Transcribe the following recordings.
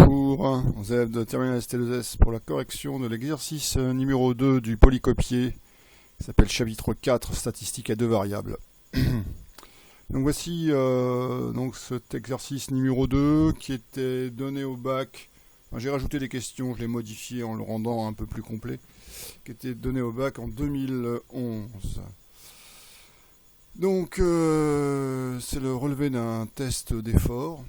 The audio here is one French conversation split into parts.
Bonjour aux élèves de terminale ST2S pour la correction de l'exercice numéro 2 du polycopier qui s'appelle chapitre 4 statistiques à deux variables. Donc voici donc cet exercice numéro 2 qui était donné au bac. Enfin, j'ai rajouté des questions, je l'ai modifié en le rendant un peu plus complet, qui était donné au bac en 2011. Donc c'est le relevé d'un test d'effort.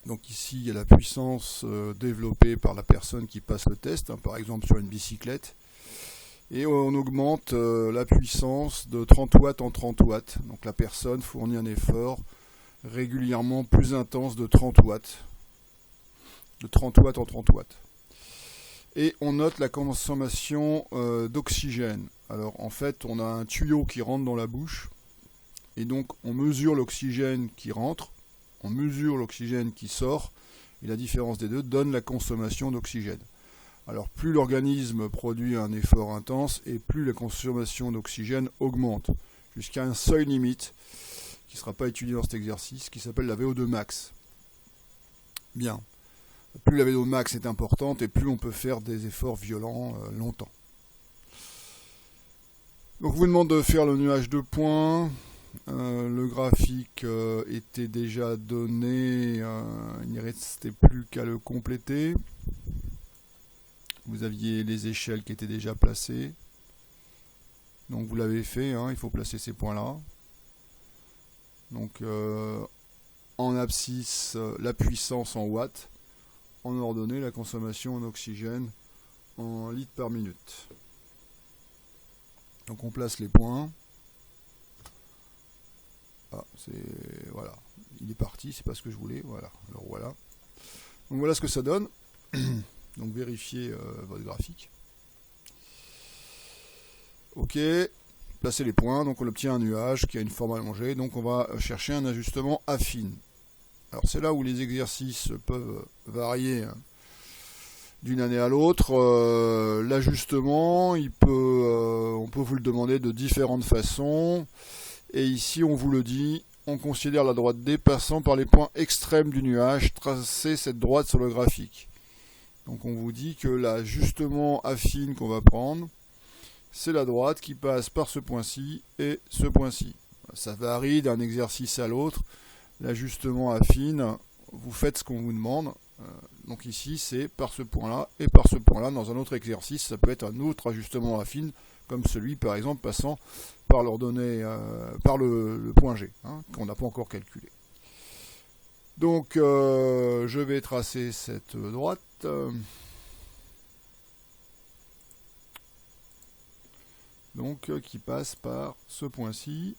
Donc ici, il y a la puissance développée par la personne qui passe le test, par exemple sur une bicyclette. Et on augmente la puissance de 30 watts en 30 watts. Donc la personne fournit un effort régulièrement plus intense de 30 watts. De 30 watts en 30 watts. Et on note la consommation d'oxygène. Alors en fait, on a un tuyau qui rentre dans la bouche. Et donc on mesure l'oxygène qui rentre. On mesure l'oxygène qui sort, et la différence des deux donne la consommation d'oxygène. Alors plus l'organisme produit un effort intense, et plus la consommation d'oxygène augmente, jusqu'à un seuil limite, qui ne sera pas étudié dans cet exercice, qui s'appelle la VO2 max. Bien. Plus la VO2 max est importante, et plus on peut faire des efforts violents longtemps. Donc je vous demande de faire le nuage de points. Le graphique était déjà donné, il ne restait plus qu'à le compléter. Vous aviez les échelles qui étaient déjà placées. Donc vous l'avez fait, il faut placer ces points-là. Donc en abscisse, la puissance en watts, en ordonnée, la consommation en oxygène en litres par minute. Donc on place les points. Ah, voilà, il est parti, c'est pas ce que je voulais, voilà, alors voilà. Donc voilà ce que ça donne. Donc vérifiez votre graphique. Ok, placez les points, donc on obtient un nuage qui a une forme allongée, donc on va chercher un ajustement affine. Alors c'est là où les exercices peuvent varier d'une année à l'autre. L'ajustement, on peut vous le demander de différentes façons. Et ici, on vous le dit, on considère la droite D passant par les points extrêmes du nuage. Tracez cette droite sur le graphique. Donc on vous dit que l'ajustement affine qu'on va prendre, c'est la droite qui passe par ce point-ci et ce point-ci. Ça varie d'un exercice à l'autre. L'ajustement affine, vous faites ce qu'on vous demande. Donc ici, c'est par ce point-là et par ce point-là. Dans un autre exercice, ça peut être un autre ajustement affine, comme celui, par exemple, passant par l'ordonnée, par le point G, qu'on n'a pas encore calculé. Donc, je vais tracer cette droite. Donc, qui passe par ce point-ci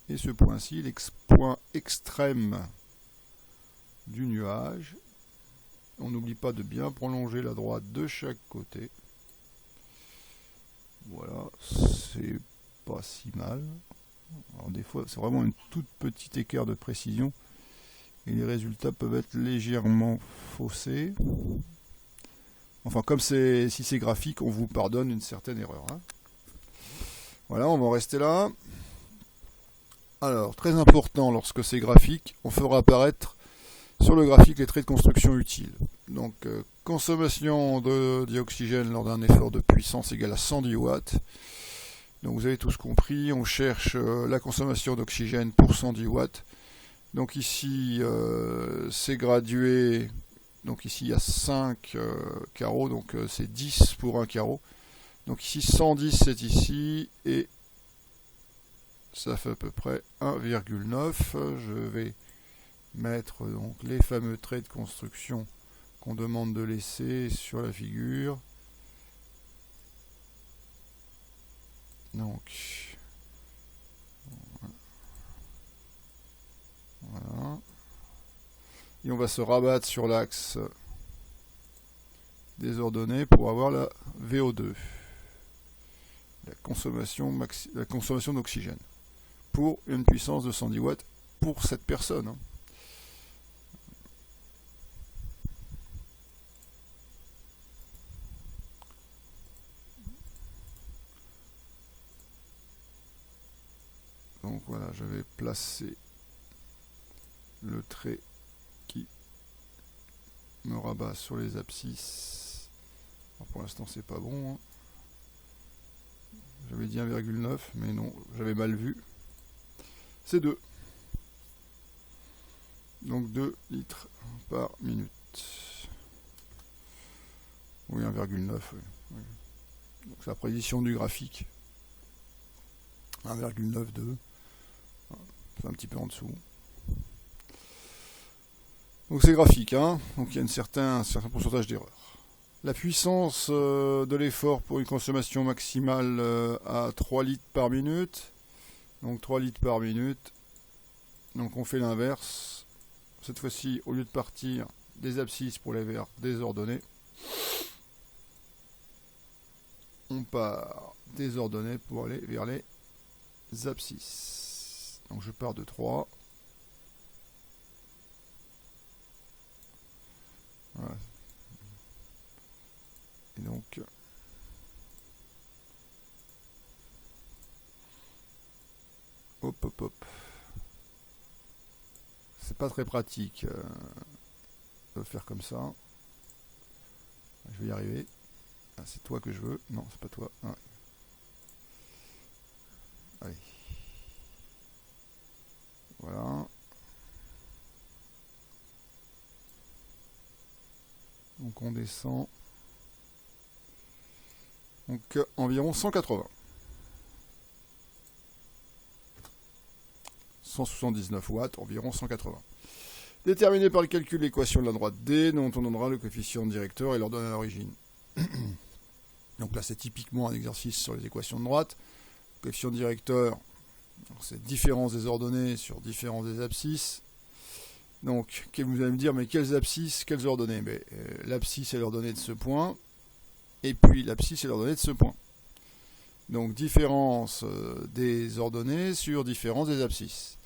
et ce point-ci, point extrême du nuage. On n'oublie pas de bien prolonger la droite de chaque côté. Voilà, c'est pas si mal. Alors des fois, c'est vraiment une toute petite écart de précision et les résultats peuvent être légèrement faussés. Enfin, comme si c'est graphique, on vous pardonne une certaine erreur. Voilà, on va en rester là. Alors, très important, lorsque c'est graphique, on fera apparaître sur le graphique les traits de construction utiles. Donc, consommation de dioxygène lors d'un effort de puissance égale à 110 watts. Donc vous avez tous compris, on cherche la consommation d'oxygène pour 110 watts. Donc ici, c'est gradué. Donc ici, il y a 5 carreaux, donc c'est 10 pour un carreau. Donc ici, 110, c'est ici, et ça fait à peu près 1,9. Je vais mettre donc les fameux traits de construction qu'on demande de laisser sur la figure. Donc, voilà. Et on va se rabattre sur l'axe des ordonnées pour avoir la VO2, la consommation d'oxygène, pour une puissance de 110 watts pour cette personne. Donc voilà, je vais placer le trait qui me rabat sur les abscisses. Alors pour l'instant c'est pas bon. Hein. J'avais dit 1,9 mais non, j'avais mal vu. C'est 2. Donc 2 litres par minute. Oui, 1,9. Oui. Donc c'est la précision du graphique. 1,92. C'est un petit peu en dessous. Donc c'est graphique, hein. Donc il y a un certain pourcentage d'erreur. La puissance de l'effort pour une consommation maximale à 3 litres par minute. Donc 3 litres par minute. Donc on fait l'inverse. Cette fois-ci, au lieu de partir des abscisses pour les vers désordonnés, on part désordonné pour aller vers les abscisses. Donc je pars de 3. Voilà. Et donc hop hop hop. C'est pas très pratique de le faire comme ça. Je vais y arriver. Ah, c'est toi que je veux. Non, c'est pas toi. Ah. Allez. Voilà. Donc on descend. Donc environ 180. 179 watts, environ 180. Déterminé par le calcul de l'équation de la droite D, dont on donnera le coefficient directeur et l'ordonnée à l'origine. Donc là, c'est typiquement un exercice sur les équations de droite. Le coefficient directeur, c'est différence des ordonnées sur différence des abscisses. Donc, vous allez me dire, mais quelles abscisses, quelles ordonnées? L'abscisse est l'ordonnée de ce point, et puis l'abscisse est l'ordonnée de ce point. Donc, différence des ordonnées sur différence des abscisses.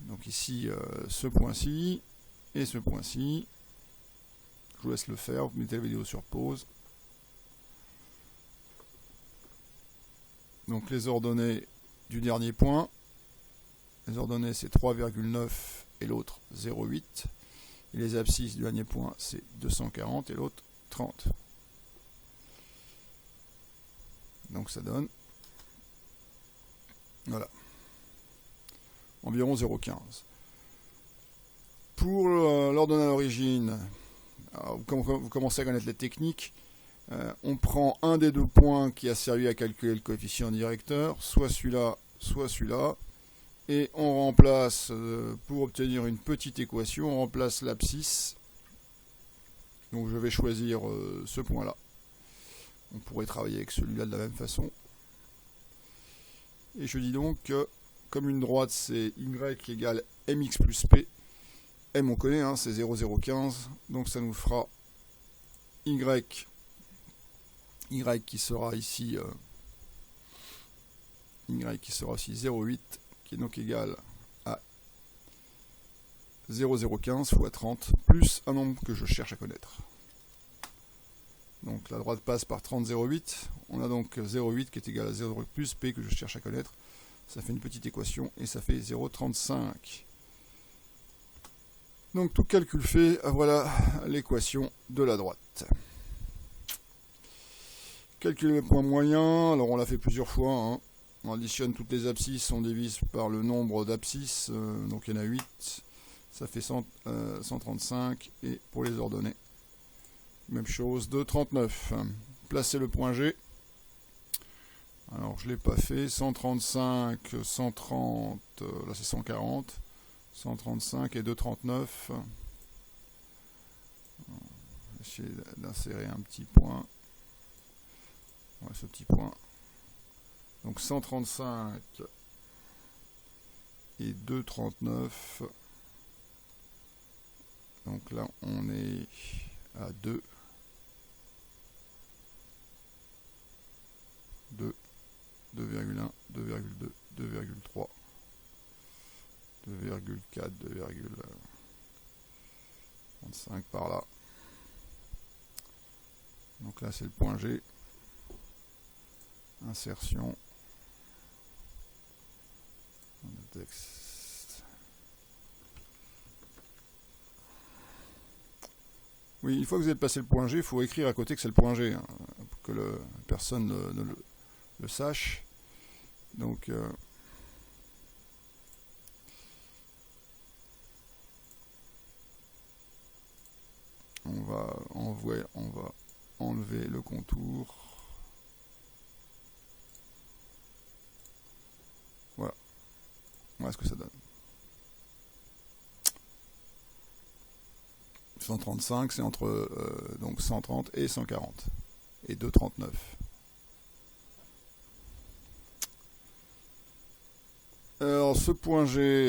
Donc ici, ce point-ci et ce point-ci. Je vous laisse le faire, vous mettez la vidéo sur pause. Donc les ordonnées du dernier point. Les ordonnées c'est 3,9 et l'autre 0,8. Et les abscisses du dernier point c'est 240 et l'autre 30. Donc ça donne, voilà, environ 0,15. Pour l'ordonnée à l'origine, vous commencez à connaître les techniques. On prend un des deux points qui a servi à calculer le coefficient directeur, soit celui-là, soit celui-là, et on remplace, pour obtenir une petite équation, on remplace l'abscisse. Donc je vais choisir ce point-là. On pourrait travailler avec celui-là de la même façon. Et je dis donc que, comme une droite c'est y égale mx plus p, m on connaît, hein, c'est 0,015, donc ça nous fera y qui sera ici y qui sera aussi 0,8, qui est donc égal à 0,015 fois 30 plus un nombre que je cherche à connaître. Donc la droite passe par 30,08. On a donc 0,8 qui est égal à 0 plus P que je cherche à connaître. Ça fait une petite équation et ça fait 0,35. Donc tout calcul fait, voilà l'équation de la droite. Calculer le point moyen, alors on l'a fait plusieurs fois. Hein. On additionne toutes les abscisses, on divise par le nombre d'abscisses, donc il y en a 8. Ça fait 135 et pour les ordonnées. Même chose, 2,39. Placez le point G. Alors, je ne l'ai pas fait. 135, 130, là c'est 140. 135 et 2,39. Essayer d'insérer un petit point. Ouais, ce petit point. Donc 135 et 2,39. Donc là, on est à 2. 2, 2,1, 2,2, 2,3, 2,4, 2,35 par là. Donc là c'est le point G. Insertion. Le texte. Oui, une fois que vous avez passé le point G, il faut écrire à côté que c'est le point G, hein, pour que personne ne le sache. Donc, on va enlever le contour. Voilà. Voilà ce que ça donne. 135, c'est entre donc 130 et 140. Et 2,39. Alors, ce point G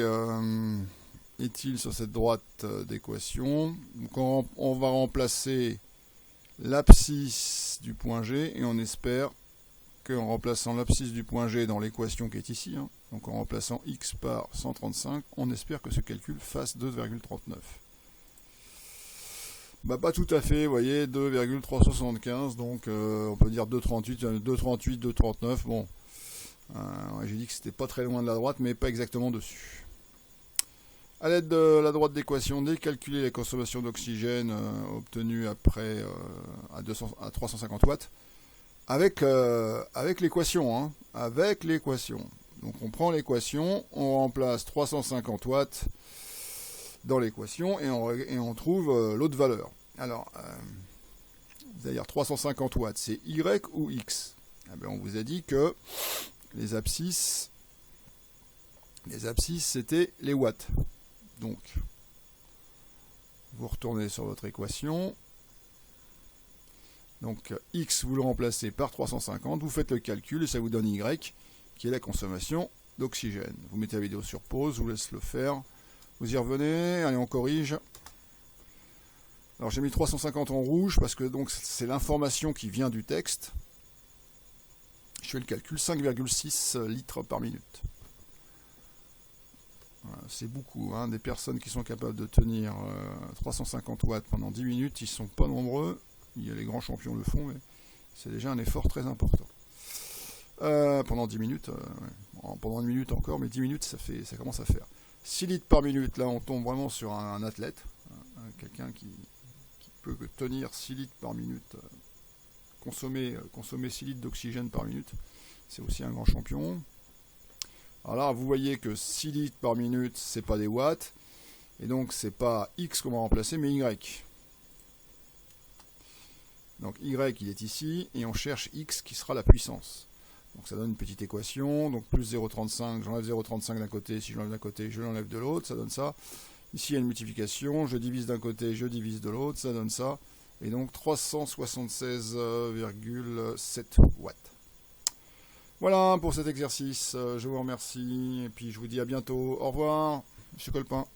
est-il sur cette droite d'équation? Donc, on va remplacer l'abscisse du point G et on espère qu'en remplaçant l'abscisse du point G dans l'équation qui est ici, hein, donc en remplaçant x par 135, on espère que ce calcul fasse 2,39. Bah, pas tout à fait, vous voyez, 2,375, donc on peut dire 2,38, 2,38, 2,39, bon. J'ai dit que c'était pas très loin de la droite, mais pas exactement dessus. A l'aide de la droite d'équation, décalculer la consommation d'oxygène obtenue après à 350 watts avec l'équation. Hein, avec l'équation. Donc on prend l'équation, on remplace 350 watts dans l'équation et on trouve l'autre valeur. Alors, c'est-à-dire 350 watts, c'est Y ou X? Eh bien, on vous a dit que les abscisses, c'était les watts. Donc, vous retournez sur votre équation. Donc, X, vous le remplacez par 350. Vous faites le calcul et ça vous donne Y, qui est la consommation d'oxygène. Vous mettez la vidéo sur pause, je vous laisse le faire. Vous y revenez, allez, on corrige. Alors, j'ai mis 350 en rouge parce que donc c'est l'information qui vient du texte. Je fais le calcul, 5,6 litres par minute. Voilà, c'est beaucoup, hein, des personnes qui sont capables de tenir 350 watts pendant 10 minutes, ils ne sont pas nombreux. Il y a les grands champions le font, mais c'est déjà un effort très important. Pendant 10 minutes, ouais. Pendant une minute encore, mais 10 minutes, ça commence à faire. 6 litres par minute, là on tombe vraiment sur un athlète, quelqu'un qui peut tenir 6 litres par minute, consommer 6 litres d'oxygène par minute, c'est aussi un grand champion. Alors là, vous voyez que 6 litres par minute, c'est pas des watts, et donc c'est pas X qu'on va remplacer, mais Y. Donc Y, il est ici, et on cherche X qui sera la puissance. Donc ça donne une petite équation, donc plus 0,35, j'enlève 0,35 d'un côté, si je l'enlève d'un côté, je l'enlève de l'autre, ça donne ça. Ici, il y a une multiplication, je divise d'un côté, je divise de l'autre, ça donne ça. Et donc 376,7 watts. Voilà pour cet exercice, je vous remercie, et puis je vous dis à bientôt. Au revoir, Monsieur Colpin.